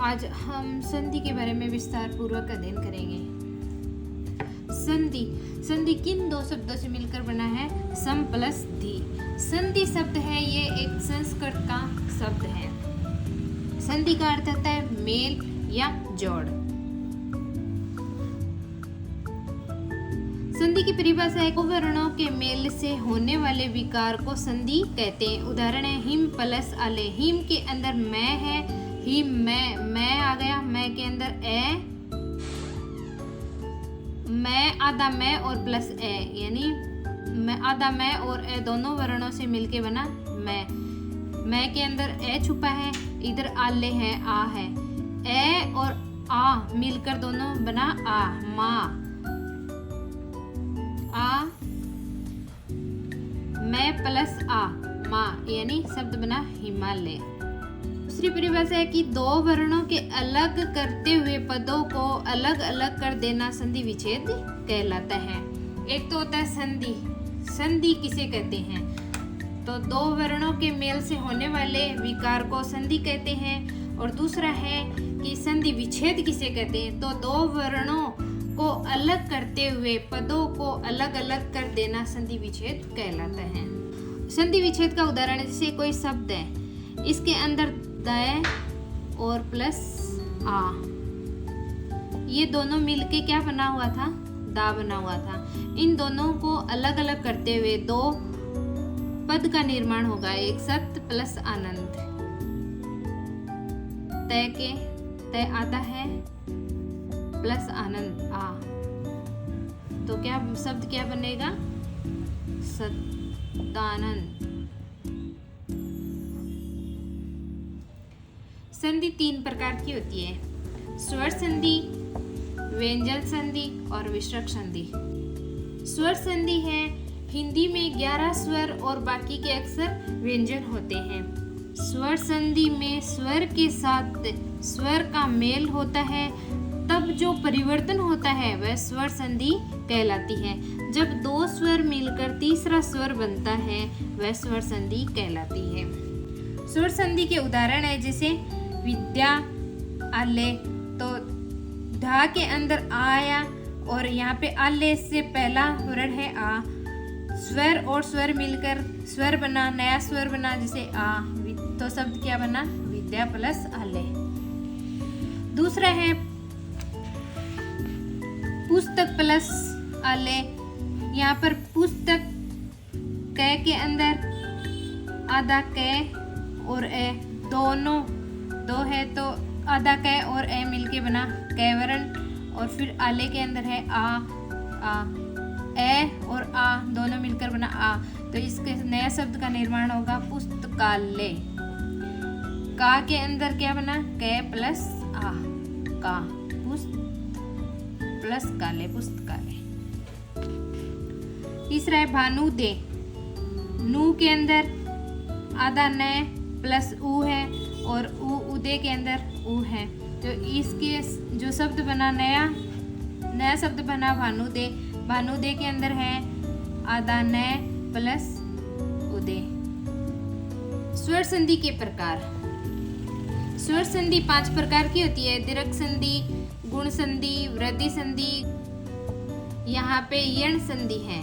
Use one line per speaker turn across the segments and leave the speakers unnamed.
आज हम संधि के बारे में विस्तार पूर्वक अध्ययन करेंगे। संधि संधि किन दो शब्दों से मिलकर बना है? सम प्लस धी। संधि शब्द है, ये एक संस्कृत का शब्द है। संधि का अर्थ होता है मेल या जोड़। संधि की परिभाषा है, वर्णों के मेल से होने वाले विकार को संधि कहते हैं। उदाहरण है हिम प्लस आले। हिम के अंदर मैं है, हिम मैं आ गया, मैं के अंदर ए, मैं आधा मैं और प्लस ए, यानी मैं आधा मैं और ए दोनों वर्णों से मिलके बना मैं के अंदर ए छुपा है, इधर आले है, आ है, ए और आ मिलकर दोनों बना आ, माँ। आ मैं प्लस आ, माँ, यानी शब्द बना हिमालय। दूसरी परिभाषा है कि दो वर्णों के अलग करते हुए पदों को अलग अलग कर देना संधि विच्छेद कहलाता है। एक तो होता है संधि। संधि किसे कहते हैं? तो दो वर्णों के मेल से होने वाले विकार को संधि कहते हैं। और दूसरा है कि संधि विच्छेद किसे कहते हैं? तो दो वर्णों को अलग करते हुए पदों को अलग अलग कर देना संधि विच्छेद कहलाता है। संधि विच्छेद का उदाहरण जैसे कोई शब्द है, इसके अंदर द और प्लस आ, ये दोनों मिलके क्या बना हुआ था? दा बना हुआ था। इन दोनों को अलग अलग करते हुए दो पद का निर्माण होगा, एक सत्य प्लस आनंद। तय के तय आता है प्लस आनंद आ, तो क्या शब्द क्या बनेगा? सत्यानंद। संधि तीन प्रकार की होती है, स्वर संधि, व्यंजन संधि और विसर्ग संधि। स्वर संधि है, हिंदी में 11 स्वर और बाकी के अक्षर व्यंजन होते हैं। स्वर संधि में स्वर के साथ स्वर का मेल होता है, तब जो परिवर्तन होता है वह स्वर संधि कहलाती है। जब दो स्वर मिलकर तीसरा स्वर बनता है वह स्वर संधि कहलाती है। स्वर संधि के उदाहरण है जैसे विद्या, आले, तो धा के अंदर आ आया और यहाँ पे आले से पहला वर्ण है आ, स्वर और स्वर मिलकर स्वर बना, नया स्वर बना जैसे आ, तो शब्द क्या बना? विद्या प्लस आले। दूसरा है पुस्तक प्लस आले। यहाँ पर पुस्तक क के अंदर आधा क और ए, दोनों दो है तो आधा क और ए मिलके बना क वर्ण। और फिर आले के अंदर है आ, ए और आ दोनों मिलकर बना आ, तो इसके नया शब्द का निर्माण होगा पुस्तकालय। का के अंदर क्या बना? क प्लस आ, का, प्लस काले, पुस्तकालय। तीसरा है भानु दे। नू के अंदर आधा न प्लस ऊ है और उदे के अंदर ऊ है, तो इसके जो शब्द बना नया शब्द बना भानुदे। भानुदे के अंदर है आधा न प्लस उदे। स्वर संधि के प्रकार। स्वर संधि 5 प्रकार की होती है, दीर्घ संधि, गुण संधि, वृद्धि संधि, यहाँ पे यण संधि है,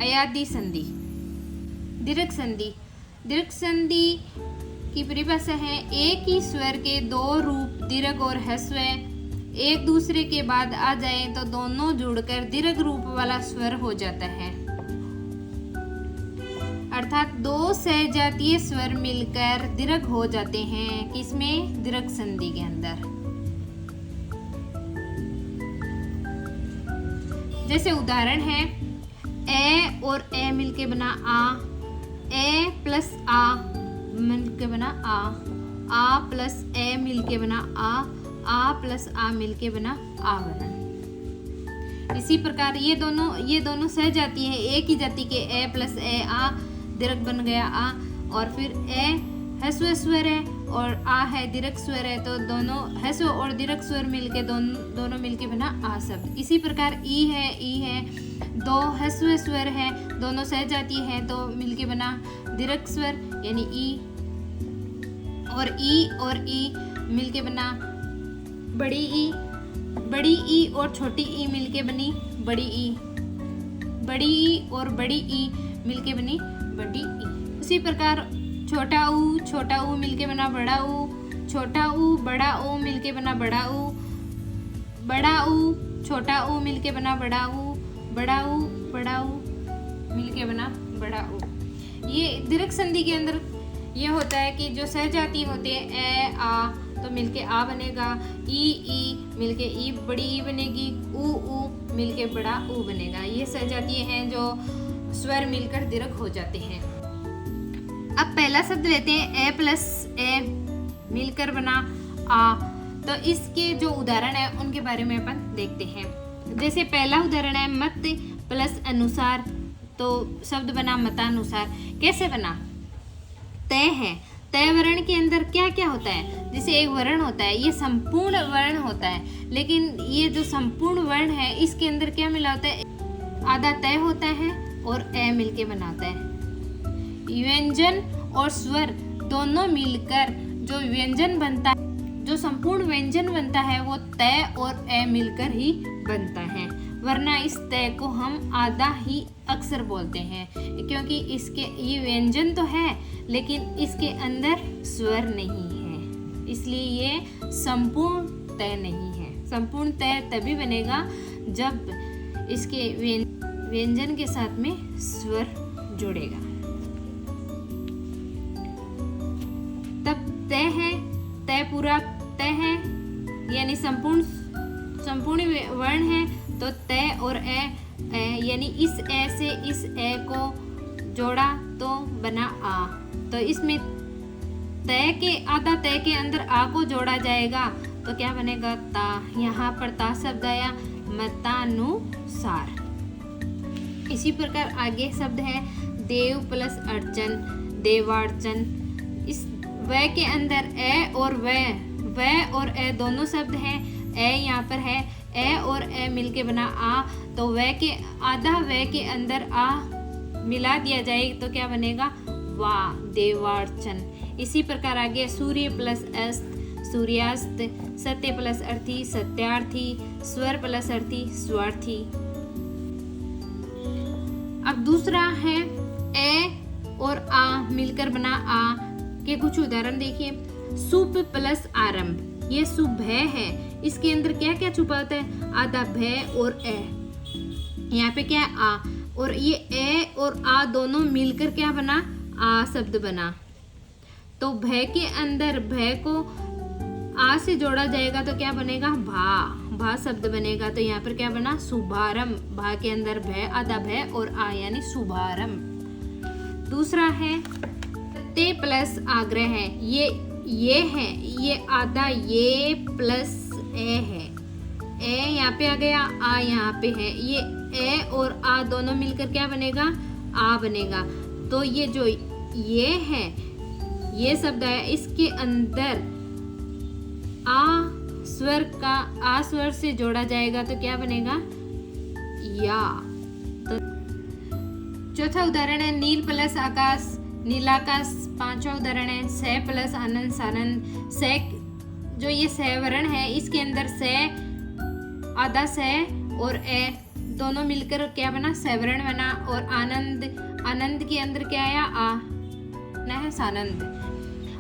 अयादि संधि। दीर्घ संधि। दीर्घ संधि की परिभाषा है, एक ही स्वर के दो रूप दीर्घ और ह्रस्व एक दूसरे के बाद आ जाए तो दोनों जुड़कर दीर्घ रूप वाला स्वर हो जाता है। अर्थात दो सहजातीय स्वर मिलकर दीर्घ हो जाते हैं। किसमें? दीर्घ संधि के अंदर। जैसे उदाहरण है ए और ए मिलके बना आ, ए प्लस आ मिलके बना आ प्लस ए मिलके बना आ प्लस आ मिलके बना आवरण। इसी प्रकार ये दोनों सह जाती है, एक ही जाति के ए प्लस ए आ दीर्घ बन गया आ, और फिर ए ह्रस्व स्वर है और आ है दीर्घ स्वर है, तो दोनों ह्रस्व और दीर्घ स्वर मिलके दोनों मिलके बना आ शब्द। इसी प्रकार ई है दो ह्रस्व स्वर है, दोनों सह जाती है तो मिलके बना दीर्घ स्वर यानी ई। और ई मिलके बना बड़ी ई। बड़ी ई और छोटी ई मिलके बनी बड़ी ई। बड़ी ई और बड़ी ई मिलके बनी बड़ी ई। उसी प्रकार छोटा ऊ मिलके बना बड़ा ऊ। छोटा ऊ बड़ा ऊ मिलके बना बड़ा ऊ। बड़ा ऊ छोटा ऊ मिलके बना बड़ा ऊ। बड़ा ऊ मिलके बना बड़ा ऊ। ये दीर्घ संधि के अंदर ये होता है कि जो सहजाती होते हैं ए आ तो मिलके आ बनेगा। ई मिलके ई बड़ी ई बनेगी। ऊ मिलके बड़ा ऊ बनेगा। ये सहजातीय हैं जो स्वर मिलकर दीर्घ हो जाते हैं। अब पहला शब्द लेते हैं ए प्लस ए मिलकर बना आ। तो इसके जो उदाहरण है उनके बारे में अपन देखते हैं। जैसे पहला उदाहरण है मत प्लस अनुसार, तो शब्द बना मतानुसार। कैसे बना? तय है। तय वर्ण के अंदर क्या क्या होता है? जैसे एक वर्ण होता है, ये संपूर्ण वर्ण होता है, लेकिन ये जो संपूर्ण वर्ण है इसके अंदर क्या मिला होता है? आधा तय होता है और ए मिलके बनाता है। व्यंजन और स्वर दोनों मिलकर जो व्यंजन बनता है, जो संपूर्ण व्यंजन बनता है वो तय और ए मिलकर ही बनता है। वरना इस तय को हम आधा ही अक्सर बोलते हैं, क्योंकि इसके ये व्यंजन तो है लेकिन इसके अंदर स्वर नहीं है, इसलिए ये संपूर्ण तय नहीं है। संपूर्ण तय तभी बनेगा जब इसके व्यंजन के साथ में स्वर जुड़ेगा, तब तय है। तय पूरा तय है यानी संपूर्ण वर्ण है, तो तय और ए यानी इस ए से इस ए को जोड़ा तो बना आ। तो इसमें तय के आधा तय के अंदर आ को जोड़ा जाएगा तो क्या बनेगा? ता। यहाँ पर ता शब्द आया मतानुसार। इसी प्रकार आगे शब्द है देव प्लस अर्चन, देवार्चन। इस व के अंदर ए और व और ए दोनों शब्द हैं। ए यहाँ पर है, ए और ए मिलके बना आ, तो व के आधा व के अंदर आ मिला दिया जाए तो क्या बनेगा? वा, देवार्चन। इसी प्रकार आगे सूर्य प्लस अस्त, सूर्यास्त। सत्य प्लस अर्थी, सत्यार्थी। स्वर प्लस अर्थी, स्वार्थी। अब दूसरा है ए और आ मिलकर बना आ के कुछ उदाहरण देखिए। सुप प्लस आरंभ, ये सुभ है, इसके अंदर क्या क्या छुपा होता है? आधा भय और ए। यहाँ पे क्या है? आ। और ये ए और आ दोनों मिलकर क्या बना? आ शब्द बना। तो भय के अंदर भय को आ से जोड़ा जाएगा तो क्या बनेगा? भा शब्द बनेगा। तो यहाँ पर क्या बना? शुभारंभ। भा के अंदर भय, आधा भय और आ यानी शुभारंभ। दूसरा है ते प्लस आग्रह है, ये है, ये आधा ये प्लस ए है। ए यहाँ पे आ गया, आ यहाँ पे है। ये ए और आ दोनों मिलकर क्या बनेगा? आ बनेगा। तो ये जो ये है, ये शब्द है, इसके अंदर आ स्वर से जोड़ा जाएगा तो क्या बनेगा? या। तो चौथा उदाहरण है नील प्लस आकाश, नीलाकाश। पांचवा उदाहरण है से प्लस आनंद, सानंद। से जो ये से वर्ण है इसके अंदर से, आधा से और ए दोनों मिलकर क्या बना? से वर्ण बना। और आनंद के अंदर क्या आया? आ ना है सानंद।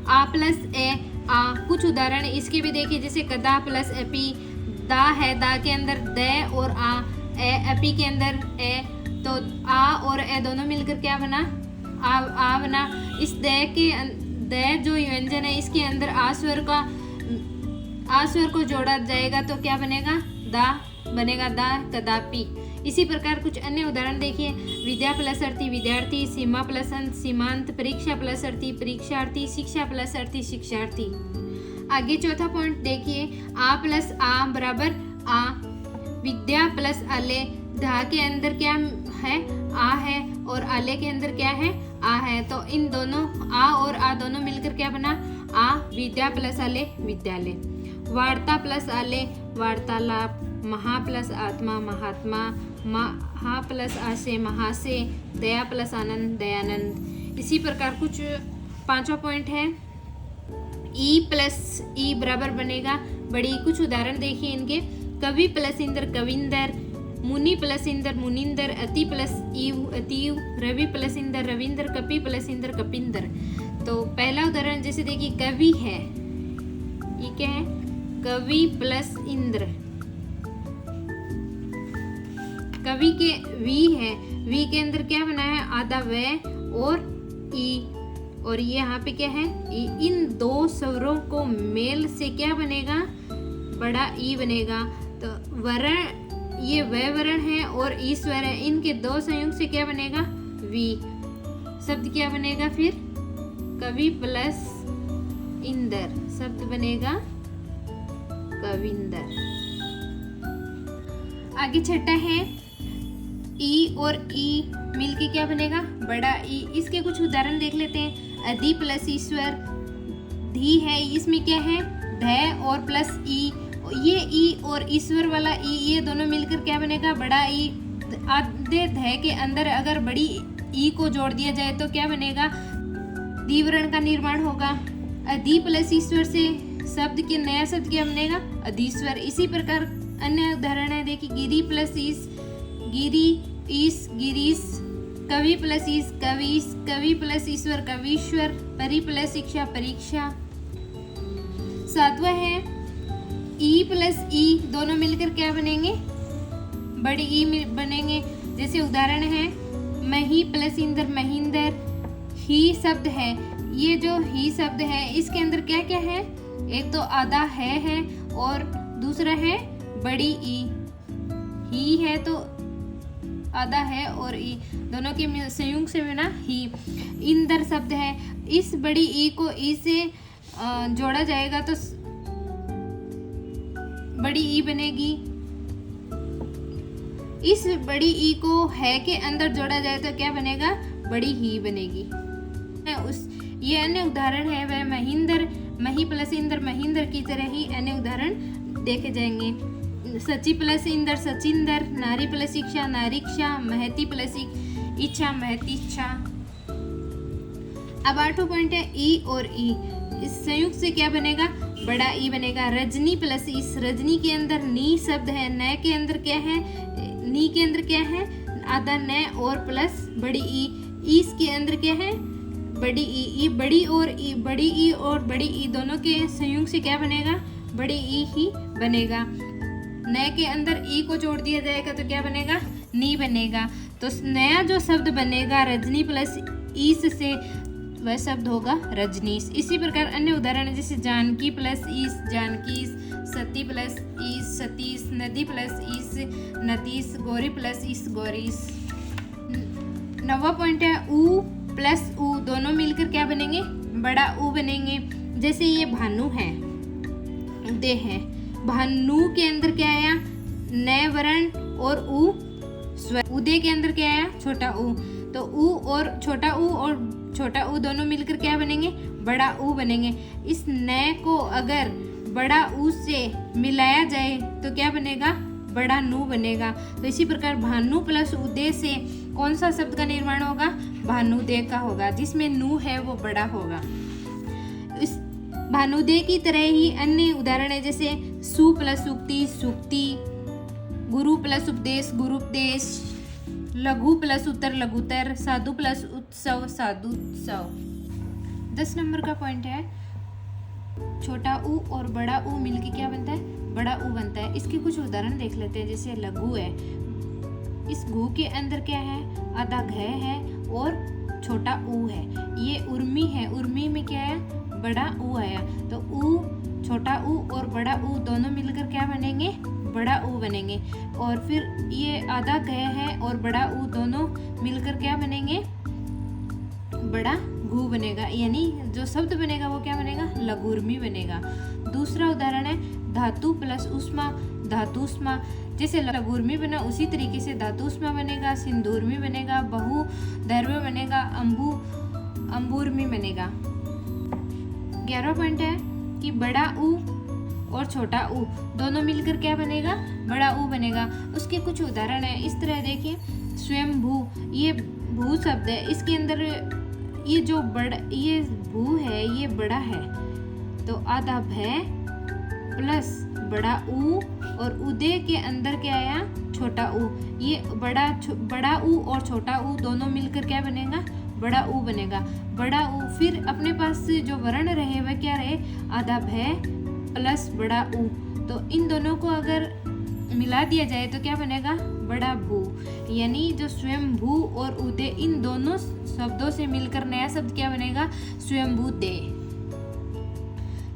आ प्लस ए आ। कुछ उदाहरण इसके भी देखिए, जैसे कदा प्लस एपी। दा है, दा के अंदर दे और आ। एपी के अंदर ए, तो आ और ए दोनों मिलकर क्या बना? आ बना। इस दे जो व्यंजन है इसके अंदर आ स्वर को जोड़ा जाएगा तो क्या बनेगा? दा बनेगा। दा कदापि। इसी प्रकार कुछ अन्य उदाहरण देखिए। विद्या प्लस अर्थी, विद्यार्थी। सीमा प्लस अंत, सीमांत। परीक्षा प्लस अर्थी, परीक्षार्थी। शिक्षा प्लस अर्थी, शिक्षार्थी। आगे चौथा पॉइंट देखिए, आ प्लस आ बराबर आ। विद्या प्लस आले। धा के अंदर क्या है? आ है। और आले के अंदर क्या है? आ है। तो इन दोनों आ और आ दोनों मिलकर क्या बना? आ। विद्या प्लस आले, विद्यालय। वार्ता प्लस आले, वार्तालाप। महा प्लस आत्मा, महात्मा। महा प्लस आसे, महासे। दया प्लस आनंद, दयानंद। इसी प्रकार कुछ पांचवा पॉइंट है ई प्लस ई बराबर बनेगा बड़ी। कुछ उदाहरण देखिए इनके। कवि प्लस इंद्र कविंदर, मुनि प्लस इंद्र मुनिंदर, अति प्लस ईव अतीव, रवि प्लस इंद्र रविंदर, कपि प्लस इंद्र कपिंदर। तो पहला उदाहरण जैसे देखिए कवि है, ये क्या है, कवि प्लस इंद्र। कवि के वी है, वी के अंदर क्या बना है, आधा व और ई, और ये यहाँ पे क्या है ई। इन दो स्वरों को मेल से क्या बनेगा, बड़ा ई बनेगा। तो वर्ण, ये व वर्ण है और ई स्वर है, इनके दो संयोग से क्या बनेगा, वी। शब्द क्या बनेगा फिर, कवि प्लस इंदर, शब्द बनेगा कविंदर। आगे छठा है ई और ई मिलके क्या बनेगा, बड़ा ई। इसके कुछ उदाहरण देख लेते हैं। अधि प्लस ईश्वर, धी है, इसमें क्या है, ध और प्लस ई। ये ई और ईश्वर वाला ई, ये दोनों मिलकर क्या बनेगा, बड़ा ई। आधे ध के अंदर अगर बड़ी ई को जोड़ दिया जाए तो क्या बनेगा, दीवरण का निर्माण होगा। अधि प्लस ईश्वर से शब्द के नया शब्द क्या बनेगा, अधीश्वर। इसी प्रकार अन्य उदाहरण है देखिए, गिरी प्लस ईस गिरी, ईस गिरीश, कवि प्लस ईस कवीश, कवि प्लस ईश्वर कवीश्वर, परि प्लस शिक्षा परीक्षा। सातवां है ई प्लस ई, दोनों मिलकर क्या बनेंगे, बड़ी ई बनेंगे। जैसे उदाहरण है मही प्लस इंद्र महिंदर। ही शब्द है, ये जो ही शब्द है इसके अंदर क्या क्या है, एक तो आधा है और दूसरा है बड़ी ई। ही है तो आधा है और ई, दोनों के संयोग से बना ही। इंदर शब्द है, इस बड़ी ई को ई से जोड़ा जाएगा तो बड़ी ई बनेगी। इस बड़ी ई को है के अंदर जोड़ा जाए तो क्या बनेगा, बड़ी ही बनेगी। ये अन्य उदाहरण है वह महिंदर, मही प्लस इंदर महिंदर की तरह ही अन्य उदाहरण देखे जाएंगे। सची प्लस इंदर सचिंदर, नारी प्लस शिक्षा नारीक्षा, महती प्लस इच्छा महतीच्छा। अब 8वां पॉइंट है ई और ई, इस संयुक्त से क्या बनेगा, बड़ा ई बनेगा। रजनी प्लस इस, रजनी के अंदर नी शब्द है, न के अंदर क्या है, नी के अंदर क्या है, आधा न और प्लस बड़ी ई। इस के अंदर क्या है, बड़ी ई। बड़ी और ई, बड़ी ई और बड़ी ई दोनों के संयोग से क्या बनेगा, बड़ी ई ही बनेगा। नए के अंदर ई को जोड़ दिया जाएगा तो क्या बनेगा, नी बनेगा। तो नया जो शब्द बनेगा रजनी प्लस ईस से, वह शब्द होगा रजनीश। इसी प्रकार अन्य उदाहरण है जैसे जानकी प्लस ईस जानकीस, सती प्लस ईस सतीश, नदी प्लस ईस नतीश, गौरी प्लस ईस गौरीश। 9वां पॉइंट है ऊ प्लस ऊ, दोनों मिलकर क्या बनेंगे, बड़ा ऊ बनेंगे। जैसे ये भानु है, उदय है, भानु के अंदर क्या आया, नए वर्ण और ऊ स्वर। उदय के अंदर क्या आया, छोटा ऊ। तो ऊ और छोटा ऊ दोनों मिलकर क्या बनेंगे, बड़ा ऊ बनेंगे। इस नए को अगर बड़ा ऊ से मिलाया जाए तो क्या बनेगा, बड़ा नू बनेगा। तो इसी प्रकार भानु प्लस उदय से कौन सा शब्द का निर्माण होगा, भानुदय का होगा, जिसमें नू है वो बड़ा होगा। इस भानुदय की तरह ही अन्य उदाहरण है जैसे सु प्लस सूक्ति सूक्ति, गुरु प्लस उपदेश गुरुपदेश, लघु प्लस उत्तर लघुतर, साधु प्लस उत्सव साधुत्सव। 10 नंबर का पॉइंट है छोटा ऊ और बड़ा ऊ मिलके क्या बनता है, बड़ा ऊ बनता है। इसके कुछ उदाहरण देख लेते हैं। जैसे लघु है, इस घू के अंदर क्या है, आधा घ है और छोटा ऊ है। ये उर्मी है, उर्मी में क्या है, बड़ा ऊ आया। तो ऊ, छोटा ऊ और बड़ा ऊ दोनों मिलकर क्या बनेंगे, बड़ा ऊ बनेंगे। और फिर ये आधा घ है और बड़ा ऊ दोनों मिलकर क्या बनेंगे, बड़ा घू बनेगा। यानी जो शब्द बनेगा वो क्या बनेगा, लघुर्मी बनेगा। दूसरा उदाहरण है धातु प्लस उष्मा धातुष्मा। जैसे लघुर्मी बना उसी तरीके से धातुष्मा बनेगा, सिंदूर्मी बनेगा, बहु धर्म बनेगा, अंबूर्मी बनेगा। 11वां पॉइंट है कि बड़ा ऊ और छोटा ऊ दोनों मिलकर क्या बनेगा, बड़ा ऊ बनेगा। उसके कुछ उदाहरण है इस तरह देखिए, स्वयंभू, ये भू शब्द है, इसके अंदर ये जो बड़ा, ये भू है ये बड़ा है, तो आधा भय प्लस बड़ा ऊ और उदय के अंदर क्या आया, छोटा ऊ। ये बड़ा ऊ और छोटा ऊ दोनों मिलकर क्या बनेगा, बड़ा ऊ बनेगा। बड़ा ऊ, फिर अपने पास जो वर्ण रहे वह क्या रहे, आधा भय प्लस बड़ा ऊ। तो इन दोनों को अगर मिला दिया जाए तो क्या बनेगा, बड़ा भू। यानी जो स्वयं भू और उदय इन दोनों शब्दों से मिलकर नया शब्द क्या बनेगा, स्वयंभू दे।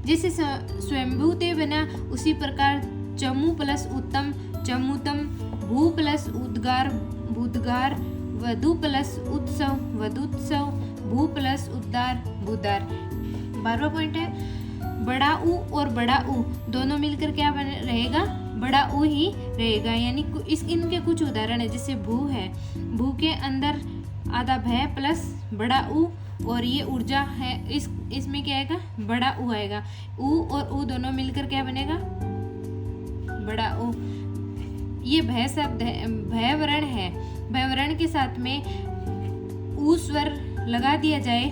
जैसे स्वयंभू दे बना, उसी प्रकार चमू प्लस उत्तम चमुतम, भू प्लस उद्गार बुधगार, वधु प्लस उत्सव वधुत्सव, भू प्लस उद्धार बुधार। 12वां पॉइंट है बड़ा ऊ और बड़ा ऊ दोनों मिलकर क्या रहेगा, बड़ा ऊ ही रहेगा। यानी इनके कुछ उदाहरण है, जैसे भू है, भू के अंदर आधा भय प्लस बड़ा ऊ और ये ऊर्जा है, इसमें क्या आएगा, बड़ा ऊ आएगा। ऊ और ऊ दोनों मिलकर क्या बनेगा, बड़ा ऊ। ये भय शब्द है, भय वर्ण है। भय वर्ण के साथ में ऊ स्वर लगा दिया जाए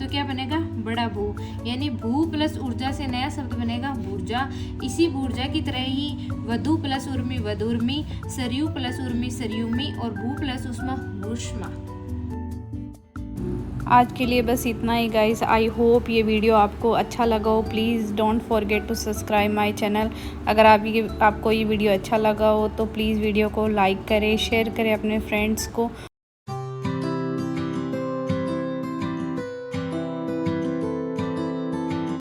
तो क्या बनेगा, बड़ा भू। यानी भू प्लस ऊर्जा से नया शब्द बनेगा भूर्जा। इसी भूर्जा की तरह ही वधु प्लस उर्मी वधुर्मी, सरयू प्लस उर्मी सरयुमी और भू प्लस उष्मा भूष्मा।
आज के लिए बस इतना ही गाइस। आई होप ये वीडियो आपको अच्छा लगा हो। Please don't forget to subscribe my channel. अगर आपको ये वीडियो अच्छा लगा हो तो प्लीज़ वीडियो को लाइक करें, शेयर करें अपने फ्रेंड्स को